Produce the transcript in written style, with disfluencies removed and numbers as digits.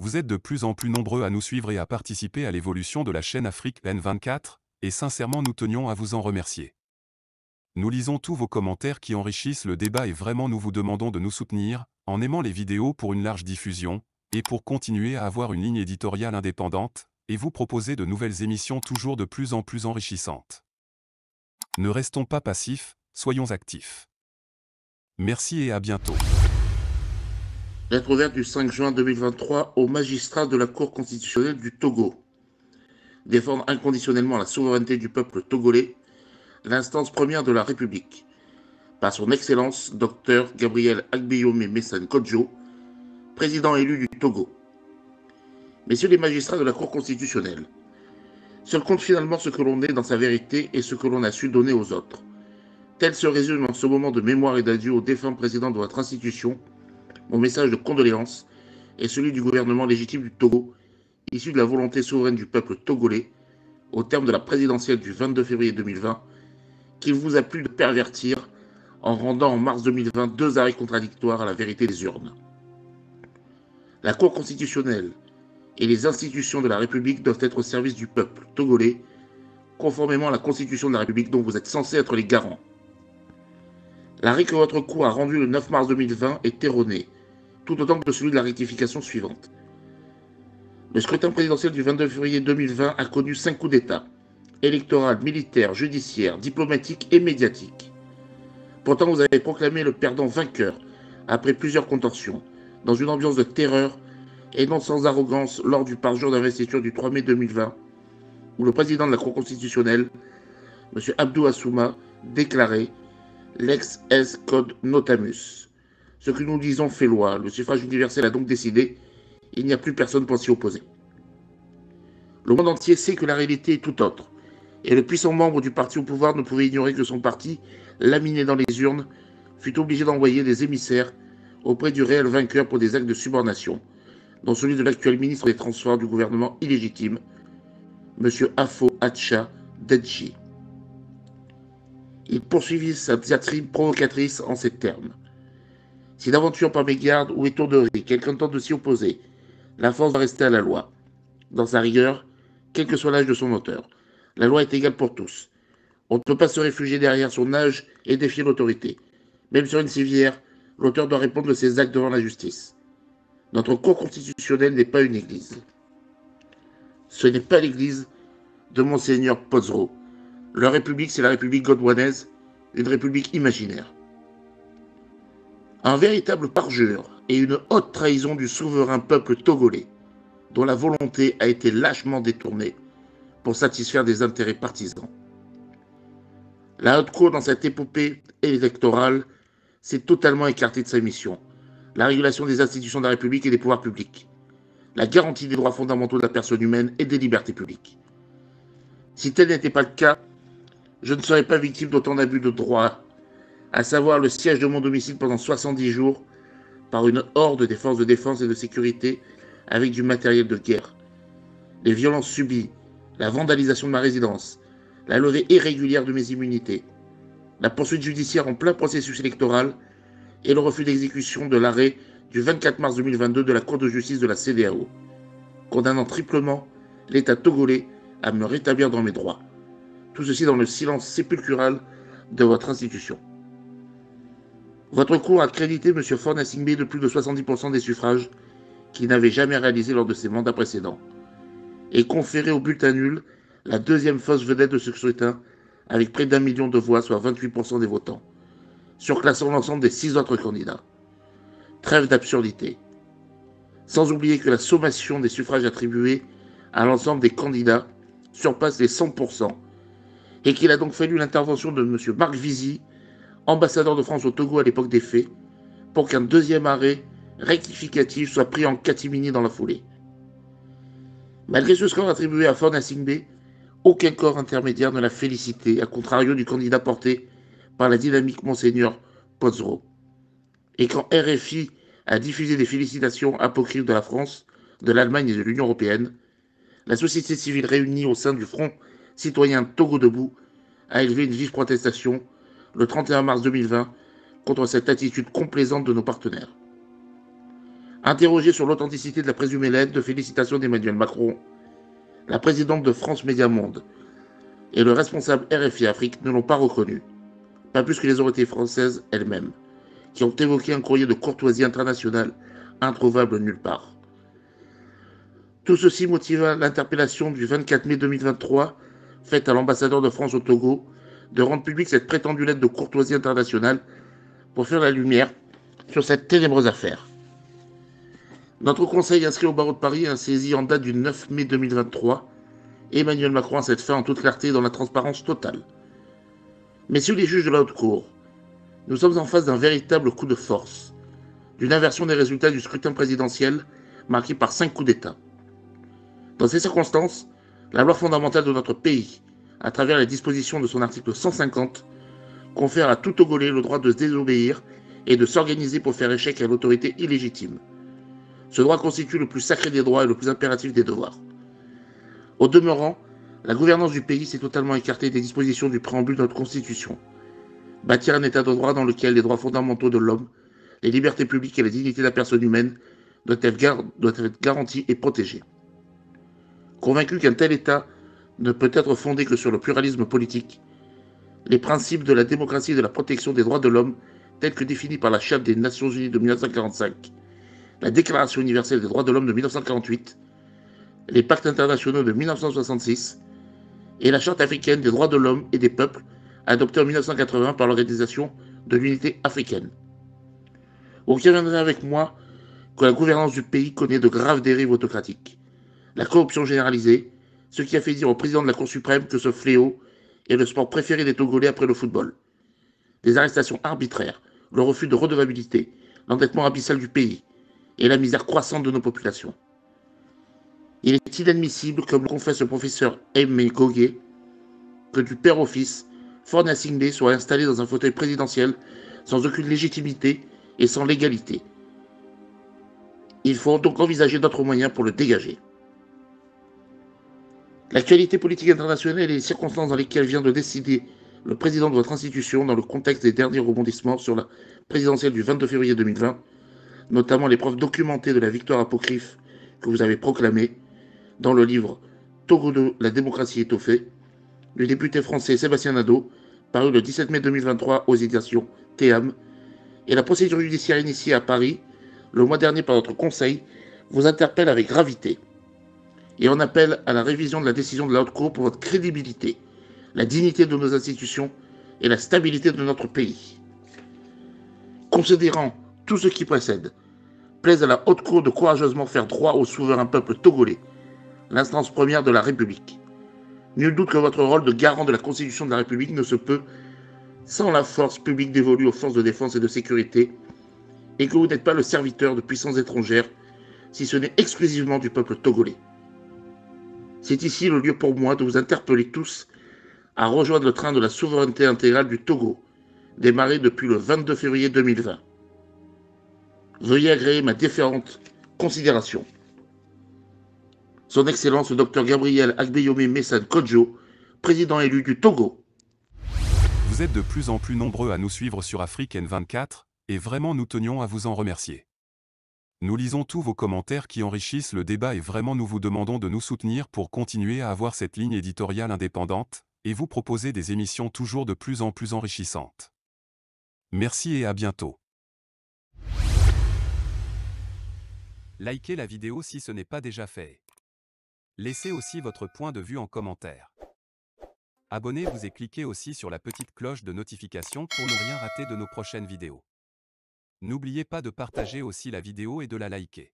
Vous êtes de plus en plus nombreux à nous suivre et à participer à l'évolution de la chaîne Afrique N24, et sincèrement nous tenions à vous en remercier. Nous lisons tous vos commentaires qui enrichissent le débat et vraiment nous vous demandons de nous soutenir, en aimant les vidéos pour une large diffusion, et pour continuer à avoir une ligne éditoriale indépendante, et vous proposer de nouvelles émissions toujours de plus en plus enrichissantes. Ne restons pas passifs, soyons actifs. Merci et à bientôt. Lettre ouverte du 5 juin 2023 aux magistrats de la Cour constitutionnelle du Togo. Défendre inconditionnellement la souveraineté du peuple togolais, l'instance première de la République. Par son Excellence, Dr Gabriel Agbiyome Messane Kodjo, président élu du Togo. Messieurs les magistrats de la Cour constitutionnelle, seul compte finalement ce que l'on est dans sa vérité et ce que l'on a su donner aux autres. Tel se résume en ce moment de mémoire et d'adieu au défunt président de votre institution, mon message de condoléances est celui du gouvernement légitime du Togo, issu de la volonté souveraine du peuple togolais, au terme de la présidentielle du 22 février 2020, qu'il vous a plu de pervertir en rendant en mars 2020 deux arrêts contradictoires à la vérité des urnes. La Cour constitutionnelle et les institutions de la République doivent être au service du peuple togolais, conformément à la Constitution de la République dont vous êtes censés être les garants. L'arrêt que votre Cour a rendu le 9 mars 2020 est erroné, tout autant que celui de la rectification suivante. Le scrutin présidentiel du 22 février 2020 a connu 5 coups d'État, électoral, militaire, judiciaire, diplomatique et médiatique. Pourtant, vous avez proclamé le perdant vainqueur, après plusieurs contorsions, dans une ambiance de terreur et non sans arrogance lors du parjure d'investiture du 3 mai 2020, où le président de la Cour constitutionnelle, M. Abdou Assouma, déclarait « Lex est code notamus ». Ce que nous disons fait loi, le suffrage universel a donc décidé, il n'y a plus personne pour s'y opposer. Le monde entier sait que la réalité est tout autre, et le puissant membre du parti au pouvoir ne pouvait ignorer que son parti, laminé dans les urnes, fut obligé d'envoyer des émissaires auprès du réel vainqueur pour des actes de subornation, dont celui de l'actuel ministre des Transports du gouvernement illégitime, M. Afo Hatcha Dedji. Il poursuivit sa diatribe provocatrice en ces termes. Si d'aventure par mégarde ou étourderie quelqu'un tente de s'y opposer, la force va rester à la loi. Dans sa rigueur, quel que soit l'âge de son auteur, la loi est égale pour tous. On ne peut pas se réfugier derrière son âge et défier l'autorité. Même sur une civière, l'auteur doit répondre de ses actes devant la justice. Notre Cour constitutionnelle n'est pas une église. Ce n'est pas l'église de Monseigneur Pozro. Leur république, c'est la république godwanaise, une république imaginaire. Un véritable parjure et une haute trahison du souverain peuple togolais, dont la volonté a été lâchement détournée pour satisfaire des intérêts partisans. La Haute Cour, dans cette épopée électorale, s'est totalement écartée de sa mission, la régulation des institutions de la République et des pouvoirs publics, la garantie des droits fondamentaux de la personne humaine et des libertés publiques. Si tel n'était pas le cas, je ne serais pas victime d'autant d'abus de droit, à savoir le siège de mon domicile pendant 70 jours par une horde des forces de défense et de sécurité avec du matériel de guerre, les violences subies, la vandalisation de ma résidence, la levée irrégulière de mes immunités, la poursuite judiciaire en plein processus électoral et le refus d'exécution de l'arrêt du 24 mars 2022 de la Cour de justice de la CEDEAO, condamnant triplement l'État togolais à me rétablir dans mes droits. Tout ceci dans le silence sépulcral de votre institution. Votre Cour a crédité M. Faure Gnassingbé de plus de 70% des suffrages qu'il n'avait jamais réalisé lors de ses mandats précédents, et conféré au bulletin nul la deuxième fausse vedette de ce scrutin avec près d'1 million de voix, soit 28% des votants, surclassant l'ensemble des 6 autres candidats. Trêve d'absurdité. Sans oublier que la sommation des suffrages attribués à l'ensemble des candidats surpasse les 100%, et qu'il a donc fallu l'intervention de M. Marc Vizy, ambassadeur de France au Togo à l'époque des faits, pour qu'un deuxième arrêt rectificatif soit pris en catimini dans la foulée. Malgré ce score attribué à Faure Gnassingbé, aucun corps intermédiaire ne l'a félicité, à contrario du candidat porté par la dynamique Monseigneur Pozro. Et quand RFI a diffusé des félicitations apocryphes de la France, de l'Allemagne et de l'Union européenne, la société civile réunie au sein du Front citoyen Togo Debout a élevé une vive protestation le 31 mars 2020 contre cette attitude complaisante de nos partenaires. Interrogée sur l'authenticité de la présumée lettre de félicitations d'Emmanuel Macron, la présidente de France Média Monde et le responsable RFI Afrique ne l'ont pas reconnu, pas plus que les autorités françaises elles-mêmes, qui ont évoqué un courrier de courtoisie internationale introuvable nulle part. Tout ceci motiva l'interpellation du 24 mai 2023 faite à l'ambassadeur de France au Togo de rendre publique cette prétendue lettre de courtoisie internationale pour faire la lumière sur cette ténébreuse affaire. Notre conseil inscrit au barreau de Paris a saisi en date du 9 mai 2023 Emmanuel Macron à cette fin en toute clarté et dans la transparence totale. Messieurs les juges de la haute cour, nous sommes en face d'un véritable coup de force, d'une inversion des résultats du scrutin présidentiel marqué par 5 coups d'État. Dans ces circonstances, la loi fondamentale de notre pays, à travers les dispositions de son article 150, confère à tout Togolais le droit de se désobéir et de s'organiser pour faire échec à l'autorité illégitime. Ce droit constitue le plus sacré des droits et le plus impératif des devoirs. Au demeurant, la gouvernance du pays s'est totalement écartée des dispositions du préambule de notre Constitution. Bâtir un état de droit dans lequel les droits fondamentaux de l'homme, les libertés publiques et la dignité de la personne humaine doivent être garantis et protégés. Convaincu qu'un tel état ne peut être fondé que sur le pluralisme politique, les principes de la démocratie et de la protection des droits de l'homme tels que définis par la Charte des Nations Unies de 1945, la Déclaration universelle des droits de l'homme de 1948, les pactes internationaux de 1966 et la Charte africaine des droits de l'homme et des peuples adoptée en 1980 par l'Organisation de l'Unité africaine. Vous conviendrez avec moi que la gouvernance du pays connaît de graves dérives autocratiques. La corruption généralisée, ce qui a fait dire au président de la Cour suprême que ce fléau est le sport préféré des Togolais après le football. Des arrestations arbitraires, le refus de redevabilité, l'endettement abyssal du pays et la misère croissante de nos populations. Il est inadmissible, comme le confesse le professeur Aimé Goguet, que du père au fils, Faure Gnassingbé soit installé dans un fauteuil présidentiel sans aucune légitimité et sans légalité. Il faut donc envisager d'autres moyens pour le dégager. L'actualité politique internationale et les circonstances dans lesquelles vient de décider le président de votre institution dans le contexte des derniers rebondissements sur la présidentielle du 22 février 2020, notamment les preuves documentées de la victoire apocryphe que vous avez proclamée dans le livre Togo 2, la démocratie étoffée, du député français Sébastien Nadeau, paru le 17 mai 2023 aux éditions Théam, et la procédure judiciaire initiée à Paris le mois dernier par notre conseil vous interpelle avec gravité. Et on appelle à la révision de la décision de la Haute Cour pour votre crédibilité, la dignité de nos institutions et la stabilité de notre pays. Considérant tout ce qui précède, plaise à la Haute Cour de courageusement faire droit au souverain peuple togolais, l'instance première de la République. Nul doute que votre rôle de garant de la Constitution de la République ne se peut sans la force publique dévolue aux forces de défense et de sécurité, et que vous n'êtes pas le serviteur de puissances étrangères, si ce n'est exclusivement du peuple togolais. C'est ici le lieu pour moi de vous interpeller tous à rejoindre le train de la souveraineté intégrale du Togo, démarré depuis le 22 février 2020. Veuillez agréer ma déférente considération. Son Excellence le Dr Gabriel Agbeyome Messane Kodjo, président élu du Togo. Vous êtes de plus en plus nombreux à nous suivre sur Afrique N24, et vraiment nous tenions à vous en remercier. Nous lisons tous vos commentaires qui enrichissent le débat et vraiment nous vous demandons de nous soutenir pour continuer à avoir cette ligne éditoriale indépendante, et vous proposer des émissions toujours de plus en plus enrichissantes. Merci et à bientôt. Likez la vidéo si ce n'est pas déjà fait. Laissez aussi votre point de vue en commentaire. Abonnez-vous et cliquez aussi sur la petite cloche de notification pour ne rien rater de nos prochaines vidéos. N'oubliez pas de partager aussi la vidéo et de la liker.